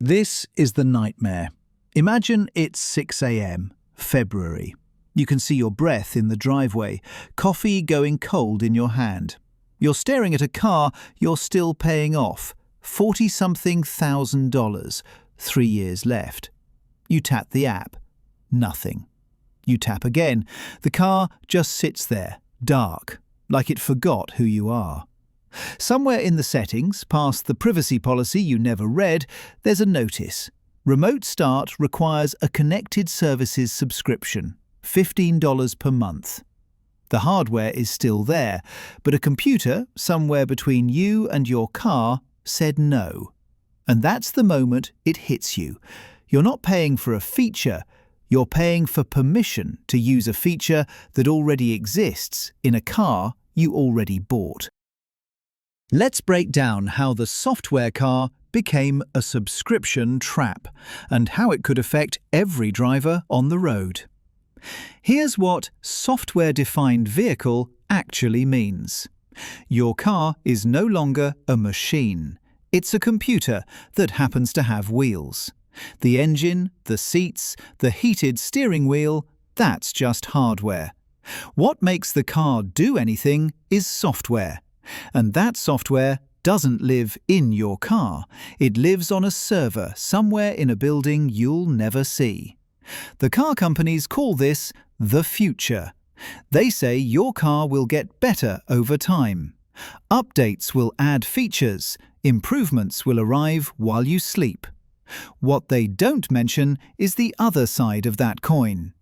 This is the nightmare. Imagine it's 6 a.m., February. You can see your breath in the driveway, coffee going cold in your hand. You're staring at a car you're still paying off, $40-something thousand, 3 years left. You tap the app. Nothing. You tap again. The car just sits there, dark, like it forgot who you are. Somewhere in the settings, past the privacy policy you never read, there's a notice. Remote start requires a connected services subscription, $15 per month. The hardware is still there, but a computer, somewhere between you and your car, said no. And that's the moment it hits you. You're not paying for a feature, you're paying for permission to use a feature that already exists in a car you already bought. Let's break down how the software car became a subscription trap and how it could affect every driver on the road. Here's what software-defined vehicle actually means. Your car is no longer a machine. It's a computer that happens to have wheels. The engine, the seats, the heated steering wheel, that's just hardware. What makes the car do anything is software. And that software doesn't live in your car. It lives on a server somewhere in a building you'll never see. The car companies call this the future. They say your car will get better over time. Updates will add features. Improvements will arrive while you sleep. What they don't mention is the other side of that coin.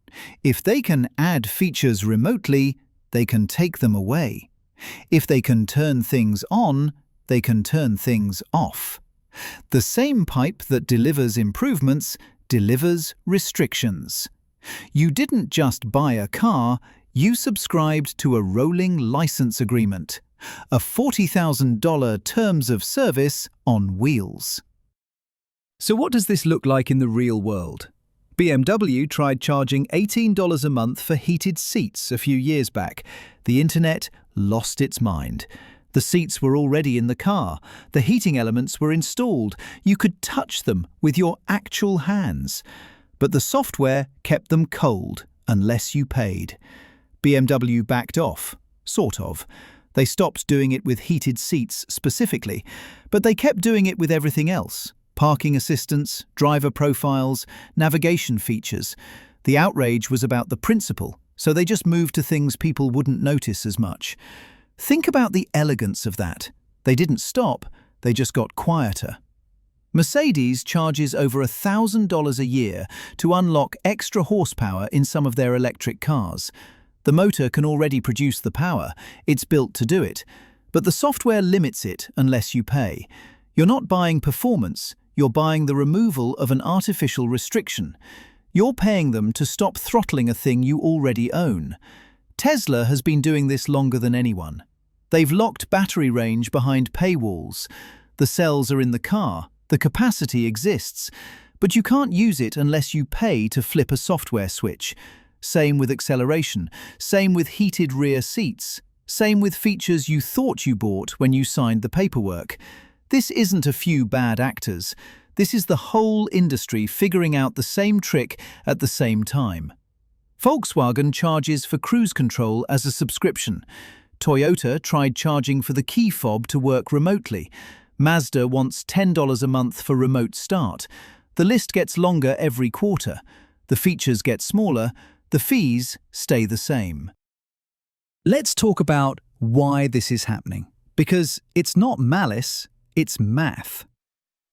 If they can add features remotely, they can take them away. If they can turn things on, they can turn things off. The same pipe that delivers improvements delivers restrictions. You didn't just buy a car, you subscribed to a rolling license agreement, a $40,000 terms of service on wheels. So what does this look like in the real world? BMW tried charging $18 a month for heated seats a few years back. The internet lost its mind. The seats were already in the car. The heating elements were installed. You could touch them with your actual hands. But the software kept them cold unless you paid. BMW backed off, sort of. They stopped doing it with heated seats specifically, but they kept doing it with everything else. Parking assistance, driver profiles, navigation features. The outrage was about the principle, so they just moved to things people wouldn't notice as much. Think about the elegance of that. They didn't stop, they just got quieter. Mercedes charges over $1,000 a year to unlock extra horsepower in some of their electric cars. The motor can already produce the power, it's built to do it. But the software limits it unless you pay. You're not buying performance, you're buying the removal of an artificial restriction. You're paying them to stop throttling a thing you already own. Tesla has been doing this longer than anyone. They've locked battery range behind paywalls. The cells are in the car, the capacity exists, but you can't use it unless you pay to flip a software switch. Same with acceleration, same with heated rear seats, same with features you thought you bought when you signed the paperwork. This isn't a few bad actors. This is the whole industry figuring out the same trick at the same time. Volkswagen charges for cruise control as a subscription. Toyota tried charging for the key fob to work remotely. Mazda wants $10 a month for remote start. The list gets longer every quarter. The features get smaller. The fees stay the same. Let's talk about why this is happening. Because it's not malice, it's math.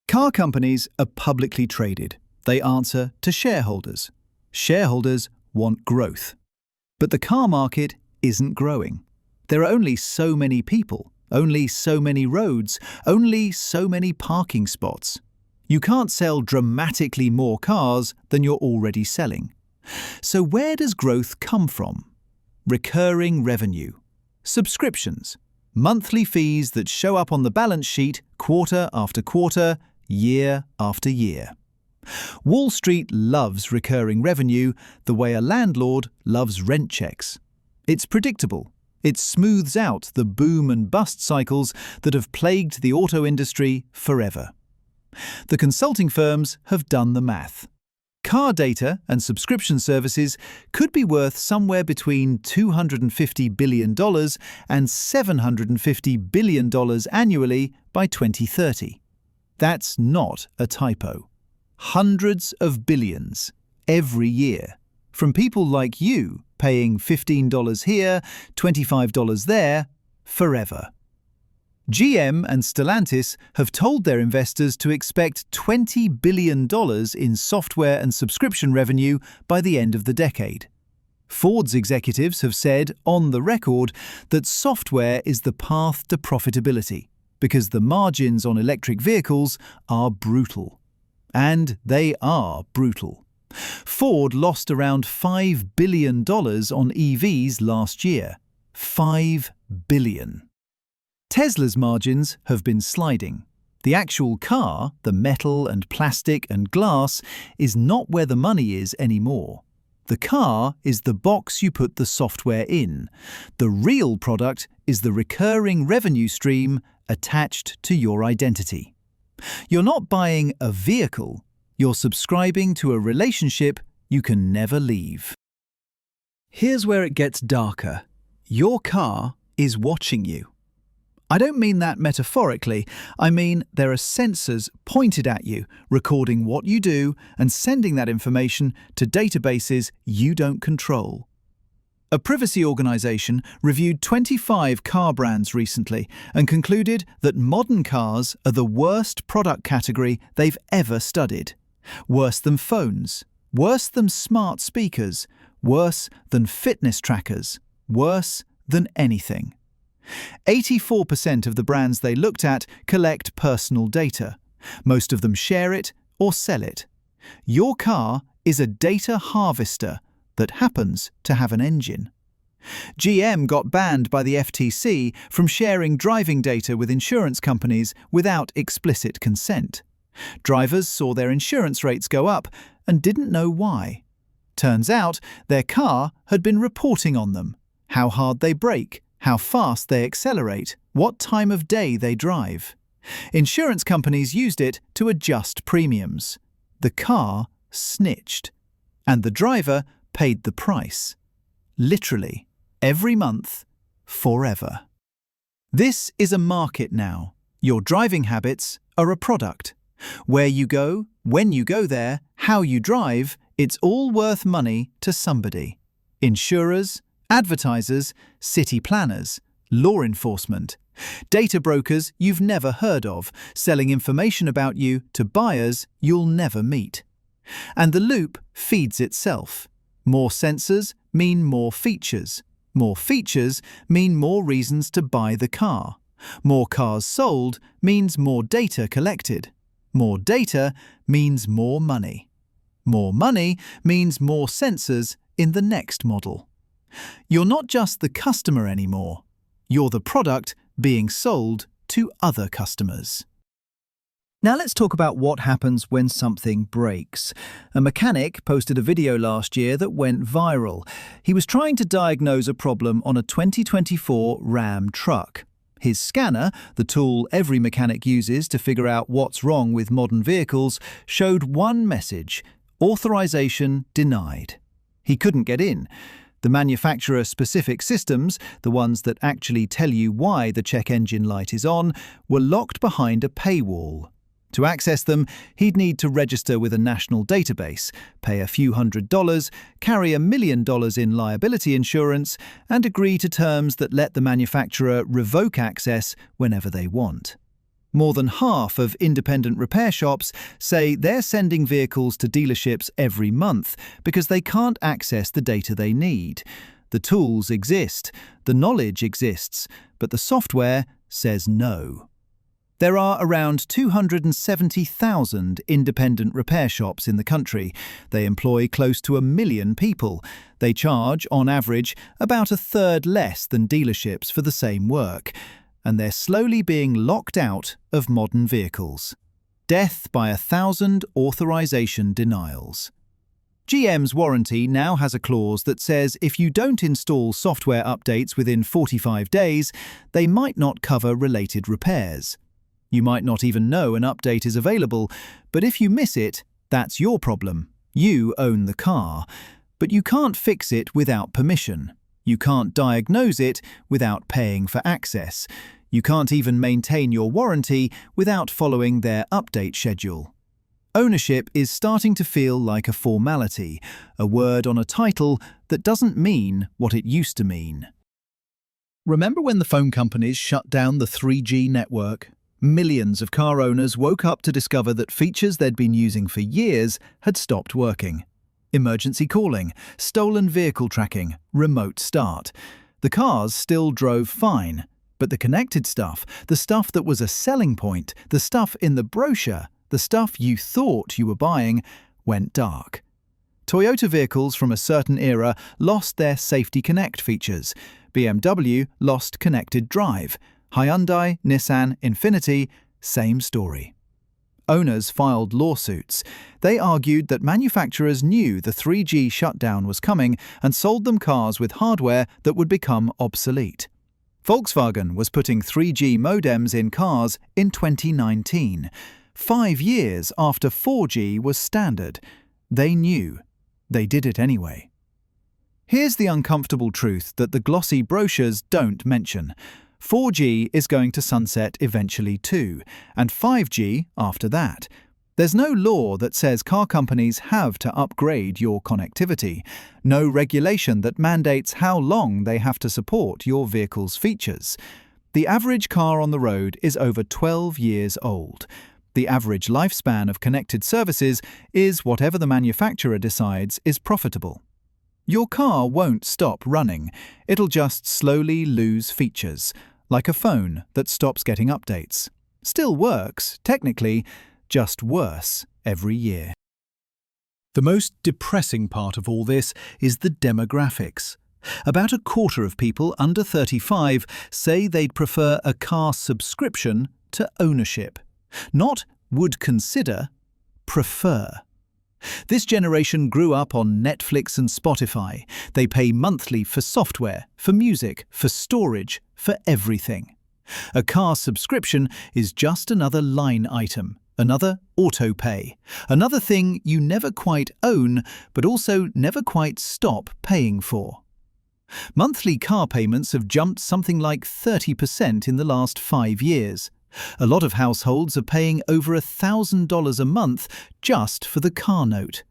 Car companies are publicly traded. They answer to shareholders. Shareholders want growth. But the car market isn't growing. There are only so many people, only so many roads, only so many parking spots. You can't sell dramatically more cars than you're already selling. So where does growth come from? Recurring revenue, subscriptions, monthly fees that show up on the balance sheet quarter after quarter, year after year. Wall Street loves recurring revenue the way a landlord loves rent checks. It's predictable. It smooths out the boom and bust cycles that have plagued the auto industry forever. The consulting firms have done the math. Car data and subscription services could be worth somewhere between $250 billion and $750 billion annually by 2030. That's not a typo. Hundreds of billions every year, from people like you paying $15 here, $25 there, forever. GM and Stellantis have told their investors to expect $20 billion in software and subscription revenue by the end of the decade. Ford's executives have said, on the record, that software is the path to profitability because the margins on electric vehicles are brutal. And they are brutal. Ford lost around $5 billion on EVs last year. $5 billion. Tesla's margins have been sliding. The actual car, the metal and plastic and glass, is not where the money is anymore. The car is the box you put the software in. The real product is the recurring revenue stream attached to your identity. You're not buying a vehicle, you're subscribing to a relationship you can never leave. Here's where it gets darker. Your car is watching you. I don't mean that metaphorically, I mean there are sensors pointed at you, recording what you do and sending that information to databases you don't control. A privacy organization reviewed 25 car brands recently and concluded that modern cars are the worst product category they've ever studied. Worse than phones, worse than smart speakers, worse than fitness trackers, worse than anything. 84% of the brands they looked at collect personal data. Most of them share it or sell it. Your car is a data harvester that happens to have an engine. GM got banned by the FTC from sharing driving data with insurance companies without explicit consent. Drivers saw their insurance rates go up and didn't know why. Turns out their car had been reporting on them, how hard they brake, how fast they accelerate, what time of day they drive. Insurance companies used it to adjust premiums. The car snitched, and the driver paid the price. Literally, every month, forever. This is a market now. Your driving habits are a product. Where you go, when you go there, how you drive, it's all worth money to somebody. Insurers, advertisers, city planners, law enforcement, data brokers you've never heard of, selling information about you to buyers you'll never meet. And the loop feeds itself. More sensors mean more features. More features mean more reasons to buy the car. More cars sold means more data collected. More data means more money. More money means more sensors in the next model. You're not just the customer anymore. You're the product being sold to other customers. Now let's talk about what happens when something breaks. A mechanic posted a video last year that went viral. He was trying to diagnose a problem on a 2024 Ram truck. His scanner, the tool every mechanic uses to figure out what's wrong with modern vehicles, showed one message: authorization denied. He couldn't get in. The manufacturer-specific systems, the ones that actually tell you why the check engine light is on, were locked behind a paywall. To access them, he'd need to register with a national database, pay a few $100s, carry $1 million in liability insurance, and agree to terms that let the manufacturer revoke access whenever they want. More than half of independent repair shops say they're sending vehicles to dealerships every month because they can't access the data they need. The tools exist, the knowledge exists, but the software says no. There are around 270,000 independent repair shops in the country. They employ close to 1 million people. They charge, on average, about a third less than dealerships for the same work. And they're slowly being locked out of modern vehicles. Death by 1,000 authorization denials. GM's warranty now has a clause that says if you don't install software updates within 45 days, they might not cover related repairs. You might not even know an update is available, but if you miss it, that's your problem. You own the car. But you can't fix it without permission. You can't diagnose it without paying for access. You can't even maintain your warranty without following their update schedule. Ownership is starting to feel like a formality, a word on a title that doesn't mean what it used to mean. Remember when the phone companies shut down the 3G network? Millions of car owners woke up to discover that features they'd been using for years had stopped working. Emergency calling, stolen vehicle tracking, remote start. The cars still drove fine, but the connected stuff, the stuff that was a selling point, the stuff in the brochure, the stuff you thought you were buying, went dark. Toyota vehicles from a certain era lost their Safety Connect features. BMW lost Connected Drive. Hyundai, Nissan, Infiniti, same story. Owners filed lawsuits. They argued that manufacturers knew the 3G shutdown was coming and sold them cars with hardware that would become obsolete. Volkswagen was putting 3G modems in cars in 2019, 5 years after 4G was standard. They knew. They did it anyway. Here's the uncomfortable truth that the glossy brochures don't mention. 4G is going to sunset eventually too, and 5G after that. There's no law that says car companies have to upgrade your connectivity, no regulation that mandates how long they have to support your vehicle's features. The average car on the road is over 12 years old. The average lifespan of connected services is whatever the manufacturer decides is profitable. Your car won't stop running, it'll just slowly lose features, like a phone that stops getting updates. Still works, technically, just worse every year. The most depressing part of all this is the demographics. About a quarter of people under 35 say they'd prefer a car subscription to ownership. Not would consider, prefer. This generation grew up on Netflix and Spotify. They pay monthly for software, for music, for storage, for everything. A car subscription is just another line item, another auto-pay, another thing you never quite own but also never quite stop paying for. Monthly car payments have jumped something like 30% in the last 5 years. A lot of households are paying over $1,000 a month just for the car note.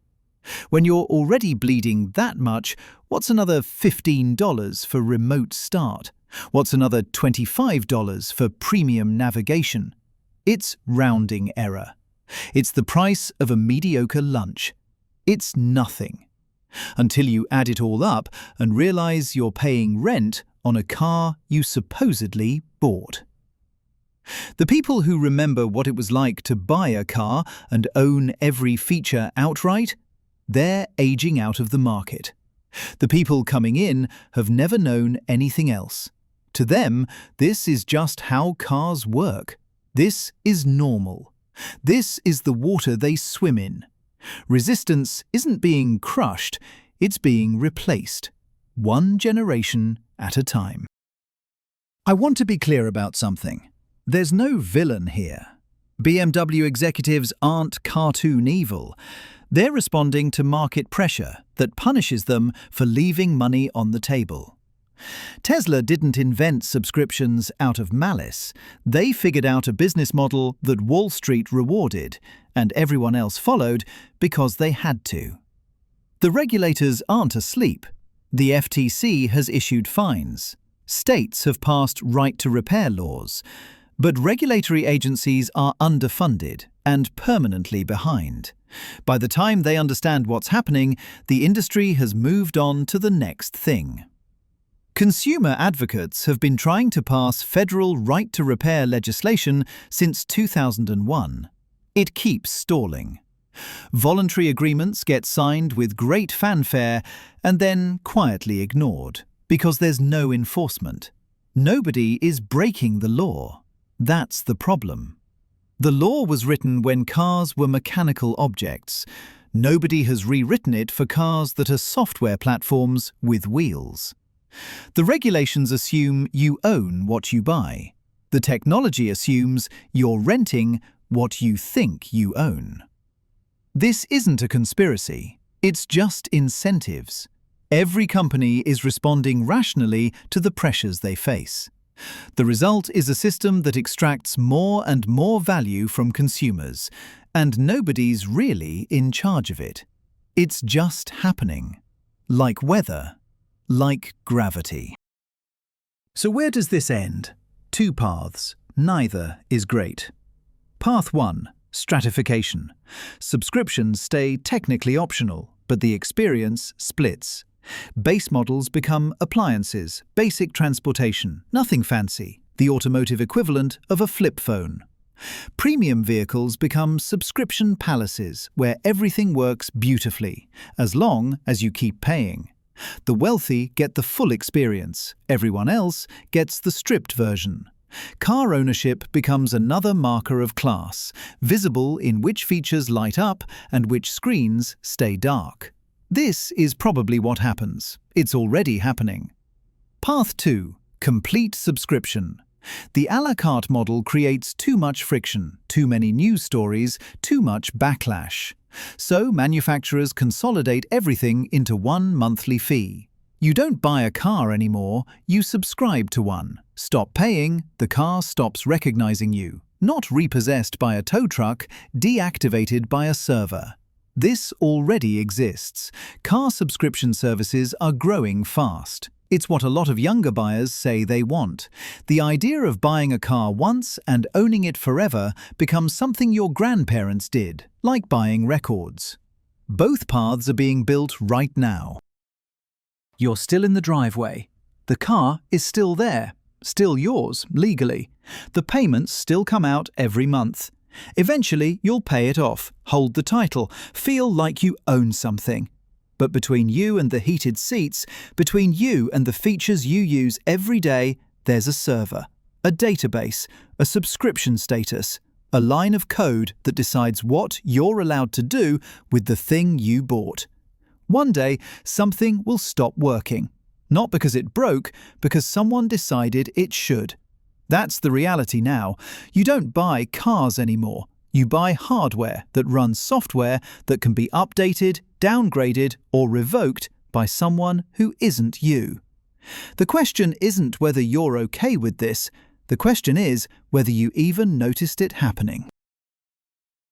When you're already bleeding that much, what's another $15 for remote start? What's another $25 for premium navigation? It's rounding error. It's the price of a mediocre lunch. It's nothing. Until you add it all up and realize you're paying rent on a car you supposedly bought. The people who remember what it was like to buy a car and own every feature outright, they're aging out of the market. The people coming in have never known anything else. To them, this is just how cars work. This is normal. This is the water they swim in. Resistance isn't being crushed, it's being replaced, one generation at a time. I want to be clear about something. There's no villain here. BMW executives aren't cartoon evil. They're responding to market pressure that punishes them for leaving money on the table. Tesla didn't invent subscriptions out of malice. They figured out a business model that Wall Street rewarded, and everyone else followed because they had to. The regulators aren't asleep. The FTC has issued fines. States have passed right-to-repair laws. But regulatory agencies are underfunded and permanently behind. By the time they understand what's happening, the industry has moved on to the next thing. Consumer advocates have been trying to pass federal right-to-repair legislation since 2001. It keeps stalling. Voluntary agreements get signed with great fanfare and then quietly ignored because there's no enforcement. Nobody is breaking the law. That's the problem. The law was written when cars were mechanical objects. Nobody has rewritten it for cars that are software platforms with wheels. The regulations assume you own what you buy. The technology assumes you're renting what you think you own. This isn't a conspiracy, it's just incentives. Every company is responding rationally to the pressures they face. The result is a system that extracts more and more value from consumers, and nobody's really in charge of it. It's just happening. Like weather, like gravity. So where does this end? Two paths. Neither is great. Path 1. Stratification. Subscriptions stay technically optional, but the experience splits. Base models become appliances, basic transportation, nothing fancy, the automotive equivalent of a flip phone. Premium vehicles become subscription palaces where everything works beautifully, as long as you keep paying. The wealthy get the full experience, everyone else gets the stripped version. Car ownership becomes another marker of class, visible in which features light up and which screens stay dark. This is probably what happens. It's already happening. Path 2. Complete subscription. The à la carte model creates too much friction, too many news stories, too much backlash. So manufacturers consolidate everything into one monthly fee. You don't buy a car anymore, you subscribe to one. Stop paying, the car stops recognizing you. Not repossessed by a tow truck, deactivated by a server. This already exists. Car subscription services are growing fast. It's what a lot of younger buyers say they want. The idea of buying a car once and owning it forever becomes something your grandparents did, like buying records. Both paths are being built right now. You're still in the driveway. The car is still there, still yours, legally. The payments still come out every month. Eventually, you'll pay it off, hold the title, feel like you own something. But between you and the heated seats, between you and the features you use every day, there's a server, a database, a subscription status, a line of code that decides what you're allowed to do with the thing you bought. One day, something will stop working. Not because it broke, because someone decided it should. That's the reality now. You don't buy cars anymore. You buy hardware that runs software that can be updated, downgraded, or revoked by someone who isn't you. The question isn't whether you're okay with this. The question is whether you even noticed it happening.